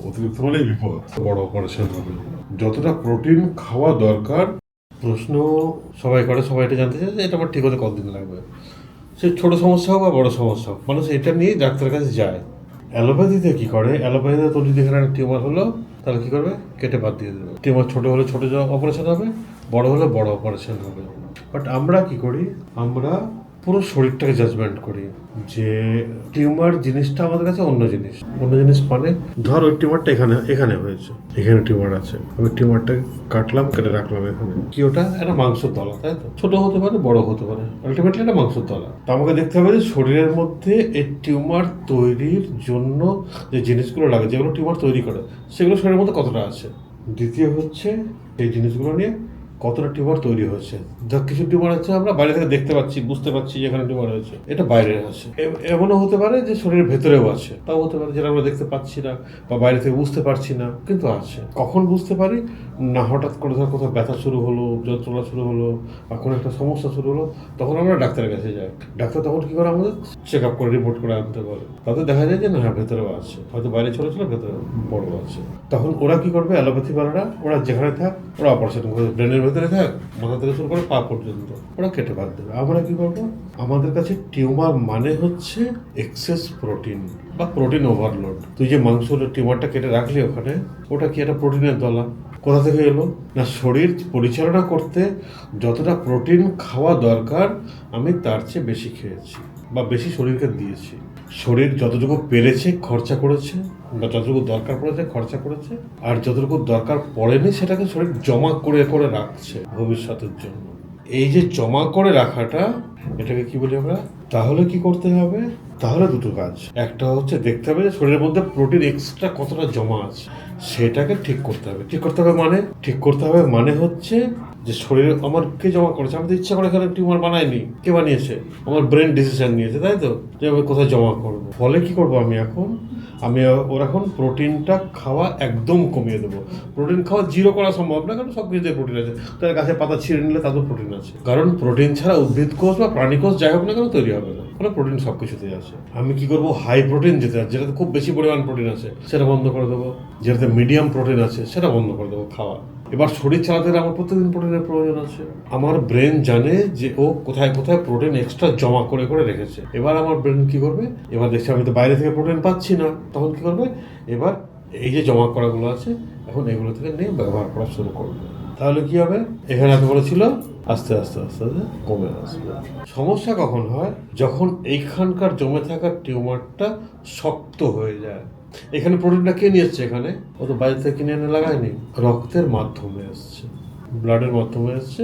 অতিরিক্ত হলেই বিপদ, বড় অপারেশন হবে। যতটা প্রোটিন খাওয়া দরকার, প্রশ্ন সবাই করে, সবাই এটা জানতে চায় যে এটা আমার ঠিক হতে কতদিন লাগবে। সে ছোট সমস্যা হোক বা বড় সমস্যা হোক, মানুষ এটা নিয়ে ডাক্তারের কাছে যায়। অ্যালোপ্যাথিতে কী করে, অ্যালোপ্যাথিতে তোর যদি এখানে টিউমার হলো তাহলে কী করবে, কেটে বাদ দিয়ে দেবে। টিউমার ছোটো হলে ছোটো অপারেশন হবে, বড় হলে বড় অপারেশন হবে। বাট আমরা কি করি, আমরা পুরো শরীরটাকে জাজমেন্ট করি যে টিউমার জিনিসটা আমাদের কাছে অন্য জিনিস। অন্য জিনিস মানে ধর ওই টিউমারটা এখানে হয়েছে, এখানে টিউমার আছে, আমি টিউমারটাকে কাটলাম, কেটে রাখলাম এখানে। কি ওটা একটা মাংসের তলা, তাই তো? ছোট হতে পারে, বড় হতে পারে, আলটিমেটলি একটা মাংসের তলা। তো আমাকে দেখতে হবে যে শরীরের মধ্যে এই টিউমার তৈরির জন্য যে জিনিসগুলো লাগে, যেগুলো টিউমার তৈরি করে, সেগুলো শরীরের মধ্যে কতটা আছে। দ্বিতীয় হচ্ছে এই জিনিসগুলো নিয়ে কতটা টিউমার তৈরি হয়েছে। যা কিছু টিউমার আছে আমরা বাইরে থেকে দেখতে পাচ্ছি, বুঝতে পারছি যে এখানে টিউমার হয়েছে, এটা বাইরে আছে। এমনও হতে পারে যে শরীরের ভেতরেও আছে, তাও হতে পারে যেটা আমরা দেখতে পাচ্ছি না বা বাইরে থেকে বুঝতে পারছি না, কিন্তু আছে। কখন বুঝতে পারি না, হঠাৎ করে ধর কোথাও ব্যথা শুরু হলো, যন্ত্রণা শুরু হলো বা কোনো একটা সমস্যা শুরু হলো, তখন আমরা ডাক্তারের কাছে যাই। ডাক্তার তখন কি করে, আমাদের চেক আপ করে রিপোর্ট করে আনতে পারে। তাতে দেখা যায় যে না, হ্যাঁ ভেতরেও আছে, হয়তো বাইরে ছোটো ছিল, ভেতরে বড় আছে। তখন ওরা কি করবে, অ্যালোপ্যাথি বালারা, ওরা যেখানে থাক ওরা অপারেশন করে, ব্রেনের ভেতরে থাক, মাথা থেকে শুরু করে পা পর্যন্ত ওরা কেটে বাদ দেবে। আমরা কি করবো, আমাদের কাছে টিউমার মানে হচ্ছে এক্সেস প্রোটিন বা প্রোটিন ওভারলোড। তুই যে মাংসের টিউমারটা কেটে রাখলি ওখানে, ওটা কি একটা প্রোটিনের দলা? কোথা থেকে এলো না, শরীর পরিচালনা করতে যতটা প্রোটিন খাওয়া দরকার আমি তার চেয়ে বেশি খেয়েছি বা বেশি শরীরকে দিয়েছি। শরীর যতটুকু পেরেছে খরচা করেছে, বা যতটুকু দরকার পড়েছে খরচা করেছে, আর যতটুকু দরকার পড়েনি সেটাকে শরীর জমা করে করে রাখছে ভবিষ্যতের জন্য। এই যে জমা করে রাখাটা, এটাকে কি বলি আমরা? তাহলে কি করতে হবে, তাহলে দুটো কাজ। একটা হচ্ছে দেখতে হবে যে শরীরের মধ্যে প্রোটিন এক্সট্রা কতটা জমা আছে, সেটাকে ঠিক করতে হবে। ঠিক করতে হবে মানে, ঠিক করতে হবে মানে হচ্ছে যে শরীরে আমার কে জমা করেছে, আমি তো ইচ্ছা করে এখানে টিউমার বানাইনি, কে বানিয়েছে? আমার ব্রেন ডিসিশন নিয়েছে, তাই তো, যে আমি কোথায় জমা করবো। ফলে কি করবো, আমি ওর এখন প্রোটিনটা খাওয়া একদম কমিয়ে দেবো। প্রোটিন খাওয়া জিরো করা সম্ভব না, কারণ সব কিছুতে প্রোটিন আছে। তার গাছে পাতা ছিঁড়ে নিলে তাতেও প্রোটিন আছে, কারণ প্রোটিন ছাড়া উদ্ভিদ কোষ বা প্রাণী কোষ যাই হোক না কেন তৈরি হবে না। ফলে প্রোটিন সব কিছুতেই আছে। আমি কি করবো, হাই প্রোটিন যেটাতে খুব বেশি পরিমাণ প্রোটিন আছে সেটা বন্ধ করে দেবো, যেটাতে মিডিয়াম প্রোটিন আছে সেটা বন্ধ করে দেবো খাওয়া। এবার শরীর চালাতে গেলে আমার প্রত্যেকদিন প্রোটিনের প্রয়োজন আছে। আমার ব্রেন জানে যে ও কোথায় কোথায় প্রোটিন এক্সট্রা জমা করে করে রেখেছে। এবার আমার ব্রেন কি করবে, এবার দেখছি আমি তো বাইরে থেকে প্রোটিন পাচ্ছি না, তখন কি করবে, এবার এই যে জমা করাগুলো আছে এখন এগুলো থেকে নিয়ে ব্যবহার করা শুরু করবে। তাহলে কি হবে, এখানে এত বড় ছিল, আস্তে আস্তে আস্তে আস্তে কমে আসবে। সমস্যা কখন হয়, যখন এইখানকার জমে থাকা টিউমারটা শক্ত হয়ে যায়। এখানে প্রোটিনটা কে নিয়ে এসছে, এখানে ও তো বাইরে থেকে কিনে এনে লাগায়নি, রক্তের মাধ্যমে এসছে, ব্লাডের মাধ্যমে এসছে,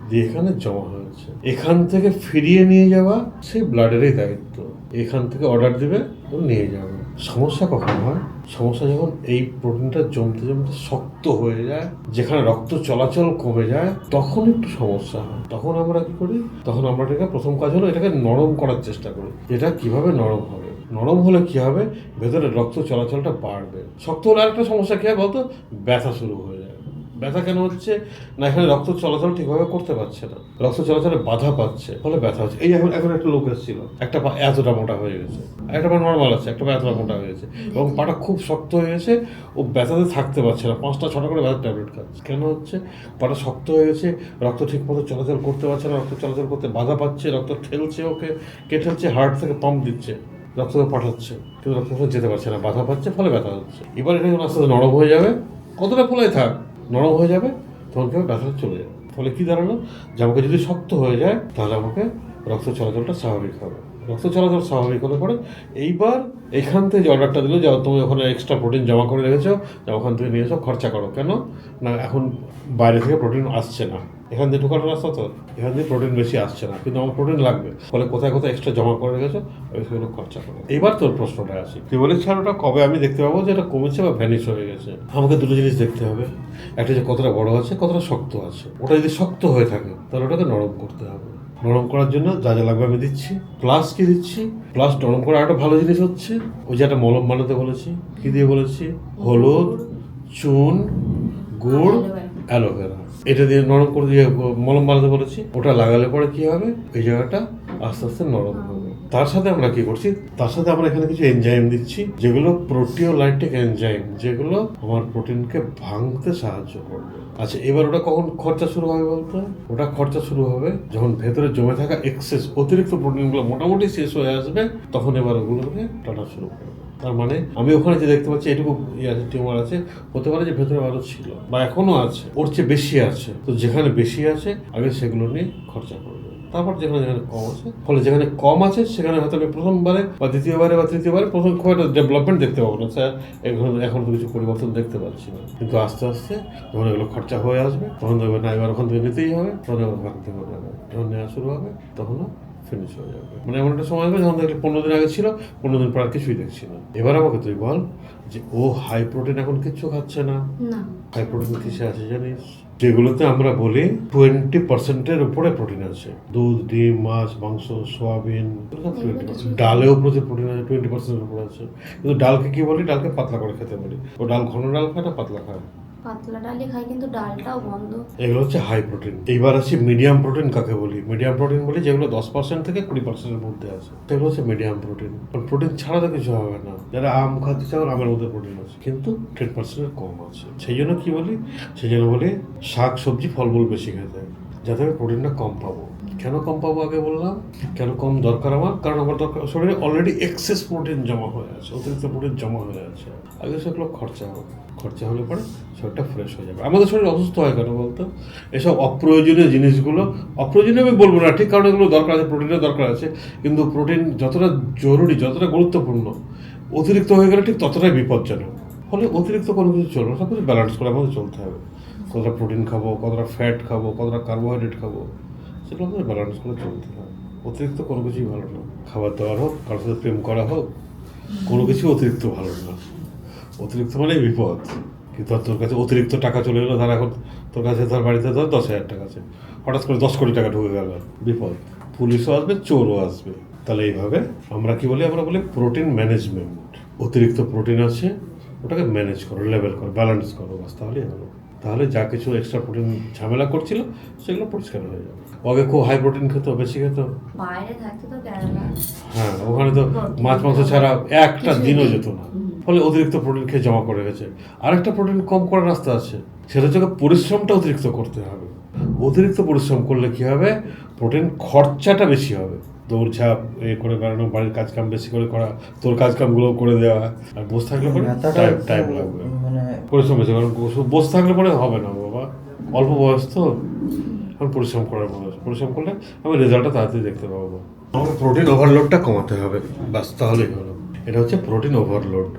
দিয়ে এখানে জমা হয়েছে। এখান থেকে ফিরিয়ে নিয়ে যাওয়া সেই ব্লাডেরই দায়িত্ব। এখান থেকে অর্ডার দিবে, ও নিয়ে যাবে। সমস্যা কখন হয়, সমস্যা যখন এই প্রোটিনটা জমতে জমতে শক্ত হয়ে যায়, যেখানে রক্ত চলাচল কমে যায়, তখন একটু সমস্যা হয়। তখন আমরা কি করি, তখন আমরা এটাকে প্রথম কাজ হলো এটাকে নরম করার চেষ্টা করি। এটা কিভাবে নরম হবে, নরম হলে কি হবে, ভেতরে রক্ত চলাচলটা বাড়বে। শক্ত হলে আরেকটা সমস্যা কি হয় বলতো, ব্যথা শুরু হয়ে যায়। ব্যথা কেন হচ্ছে না, এখানে রক্ত চলাচল ঠিকভাবে করতে পারছে না, রক্ত চলাচলে বাধা পাচ্ছে, ফলে ব্যথা হচ্ছে। এই এখন একটা লোক এসেছিল, একটা পা এতটা মোটা হয়ে গেছে, একটা পা নর্মাল আছে, একটা পা এতটা মোটা হয়ে গেছে, এবং পাটা খুব শক্ত হয়ে গেছে, ও ব্যথাতে থাকতে পারছে না, 5টা 6টা করে ব্যথার ট্যাবলেট খাচ্ছে। কেন হচ্ছে, পাটা শক্ত হয়ে গেছে, রক্ত ঠিক মতো চলাচল করতে পারছে না, রক্ত চলাচল করতে বাধা পাচ্ছে, রক্ত ঠেলছে ওকে, কে ঠেলছে, হার্ট থেকে পাম্প দিচ্ছে, রক্ত পাঠাচ্ছে, কিন্তু রক্ত যেতে পারছে না, বাধা পাচ্ছে, ফলে ব্যথা হচ্ছে। এবার এটা যখন আস্তে আস্তে নরম হয়ে যাবে, কতটা ফলে থাক, নরম হয়ে যাবে, তখন কেউ ব্যথা চলে যাবে। ফলে কি দাঁড়ালো, যে আমাকে যদি শক্ত হয়ে যায় তাহলে আমাকে রক্ত চলাচলটা স্বাভাবিক হবে। রক্ত চলাচল স্বাভাবিক হলে পরে এইবার এখান থেকে যে অর্ডারটা দিল, যে তুমি ওখানে এক্সট্রা প্রোটিন জমা করে রেখেছো, যে ওখান থেকে নিয়ে এসো, খরচা করো। কেন না, এখন বাইরে থেকে প্রোটিন আসছে না, এখান দিয়ে ঢোকার রাস্তা তো, এখান দিয়ে প্রোটিন বেশি আসছে না, কিন্তু আমার প্রোটিন লাগবে, ফলে কোথায় কোথায় এক্সট্রা জমা করে রেখেছো ওইগুলো খরচা করো। এইবার তোর প্রশ্নটা আসি, তুই বলিস স্যার ওটা কবে আমি দেখতে পাবো যে এটা কমেছে বা ভ্যানিশ হয়ে গেছে? আমাকে দুটো জিনিস দেখতে হবে, একটা যে কতটা বড় আছে, কতটা শক্ত আছে। ওটা যদি শক্ত হয়ে থাকে তাহলে ওটাকে নরম করতে হবে। নরম করার জন্য যা যা লাগবে আমি দিচ্ছি, প্লাস কি দিচ্ছি, প্লাস নরম করার একটা ভালো জিনিস হচ্ছে ওই যে একটা মলম বানাতে বলেছি, কি দিয়ে বলেছি, হলুদ, চুন, গুড়, অ্যালোভেরা, এটা দিয়ে নরম করে দিয়ে মলম বানাতে বলেছি। ওটা লাগালে পরে কি হবে, এই জায়গাটা আস্তে আস্তে নরম হবে। তার সাথে আমরা কি করছি, তার সাথে আমরা এখানে কিছু এনজাইম দিচ্ছি, যেগুলো প্রোটিওলাইটিক এনজাইম, যেগুলো আমার প্রোটিনকে ভাঙতে সাহায্য করবে। আচ্ছা, এবার ওটা কখন খরচা শুরু হবে বলতে? ওটা খরচা শুরু হবে যখন ভেতরে জমে থাকা এক্সেস অতিরিক্ত প্রোটিনগুলো মোটামুটি শেষ হয়ে আসবে, তখন এবার ওগুলোকে টানা শুরু করবে। তার মানে আমি ওখানে যে দেখতে পাচ্ছি এটুকু টিউমার আছে, হতে পারে যে ভেতরে আরো ছিল বা এখনো আছে, ওর চেয়ে বেশি আছে। তো যেখানে বেশি আছে আগে সেগুলো নিয়ে খরচা করবে, তারপর যেখানে যেখানে কম আছে, ফলে যেখানে কম আছে সেখানে হয়তো আমি প্রথমবারে বা দ্বিতীয়বারে বা তৃতীয়বারে প্রথম খুব একটা ডেভেলপমেন্ট দেখতে পাবো না, স্যার এখন তো কিছু পরিবর্তন দেখতে পাচ্ছি না। কিন্তু আস্তে আস্তে যখন এগুলো খরচা হয়ে আসবে, তখন দেখবে না এবার ওখান থেকে নিতেই হবে, তখন এবার ওখান থেকে যাবে, যখন নেওয়া শুরু হবে তখনও ফিনিশ হয়ে যাবে। মানে এমন একটা সময় হবে যখন দেখলে 15 দিন আগে ছিল, 15 দিন পর আর কিছুই দেখছি না। এবার আমাকে তুই বল যে ও হাই প্রোটিন এখন কিচ্ছু খাচ্ছে না। হাই প্রোটিন কিসে আছে জানিস? যেগুলোতে আমরা বলি 20% উপরে প্রোটিন আছে, দুধ, ডিম, মাছ, মাংস, সোয়াবিন, ডালেও প্রচুর প্রোটিন আছে, 20% উপরে আছে। কিন্তু ডালকে কি বলি? ডালকে পাতলা করে খেতে বলি। ও ডাল ঘন ডাল খায় না পাতলা খায়? পাতলা ডালই খাই, কিন্তু ডালটাও বন্ধ। এগুলো হচ্ছে হাই প্রোটিন। এইবার আছে মিডিয়াম প্রোটিন। কাকে বলি? মিডিয়াম প্রোটিন বলি যেগুলো 10% থেকে 20%-এর মধ্যে আছে, সেগুলো হচ্ছে মিডিয়াম প্রোটিন। প্রোটিন ছাড়া তো কিছু হবে না। যারা আম খাচ্ছে চাও, আমের মধ্যে প্রোটিন আছে, কিন্তু 10%-এর কম আছে। সেই জন্য কি বলি? সেই জন্য বলি শাক সবজি ফলমূল বেশি খেতে, যাতে আমি প্রোটিনটা কম পাবো। কেন কম পাবো আগে বললাম, কেন কম দরকার আমার? কারণ আমার দরকার, শরীরে অলরেডি এক্সেস প্রোটিন জমা হয়ে আছে, অতিরিক্ত প্রোটিন জমা হয়ে আছে। আগে সেগুলো খরচা হবে, খরচা হলে পরে শরীরটা ফ্রেশ হয়ে যাবে। আমাদের শরীর অসুস্থ হয় কেন বলতো? এসব অপ্রয়োজনীয় জিনিসগুলো, অপ্রয়োজনীয় আমি বলবো না ঠিক, কারণ এগুলো দরকার আছে, প্রোটিনের দরকার আছে, কিন্তু প্রোটিন যতটা জরুরি, যতটা গুরুত্বপূর্ণ, অতিরিক্ত হয়ে গেলে ঠিক ততটাই বিপজ্জনক। ফলে অতিরিক্ত কোনো কিছু চলবে না, সব কিছু ব্যালেন্স করে আমাদের চলতে হবে। কতটা প্রোটিন খাবো, কতটা ফ্যাট খাবো, কতটা কার্বোহাইড্রেট খাবো, সেগুলো আমাদের ব্যালেন্স করে চলতে হবে। অতিরিক্ত কোনো কিছুই ভালো না। খাবার দাবার হোক, কারোর সাথে প্রেম করা হোক, কোনো কিছু অতিরিক্ত ভালো না। অতিরিক্ত মানে বিপদ। কিন্তু তোর কাছে অতিরিক্ত টাকা চলে গেলো, ধর এখন তোর কাছে ধর বাড়িতে ধর 10,000 টাকা আছে, হঠাৎ করে 10 কোটি টাকা ঢুকে গেল, বিপদ। পুলিশও আসবে, চোরও আসবে। তাহলে এইভাবে আমরা কি বলি? আমরা বলি প্রোটিন ম্যানেজমেন্ট। অতিরিক্ত প্রোটিন আছে, ওটাকে ম্যানেজ করো, লেভেল করো, ব্যালেন্স করো, বাস, তাহলেই হলো। তাহলে যা কিছু এক্সট্রা প্রোটিন ঝামেলা করছিল সেগুলো পরিষ্কার হয়ে যাবে। আগে খুব হাই প্রোটিন খেত, বেশি খেত, বাইরে থাকতে তো কেরালা, হ্যাঁ, ওখানে তো মাছ মাংস ছাড়া একটা দিনও যেত না, ফলে অতিরিক্ত প্রোটিন খেয়ে জমা করে গেছে। আরেকটা প্রোটিন কম করার রাস্তা আছে, সেটা হচ্ছে পরিশ্রমটা অতিরিক্ত করতে হবে। অতিরিক্ত পরিশ্রম করলে কি হবে? প্রোটিন খরচাটা বেশি হবে। দৌড়ঝাঁপ করে বেড়ানো, বাড়ির কাজ কাম বেশি করে করা, তোর কাজ কামগুলো করে দেওয়া, আর বসে থাকলে পরে টাইম লাগবে, পরিশ্রম বেশি। কারণ বসে থাকলে পরে হবে না বাবা, অল্প বয়স তো, এখন পরিশ্রম করার বয়স। পরিশ্রম করলে আমি রেজাল্টটা তাড়াতাড়ি দেখতে পাবো। আমাকে প্রোটিন ওভারলোডটা কমাতে হবে, বাস, তাহলেই হলো। এটা হচ্ছে প্রোটিন ওভারলোড।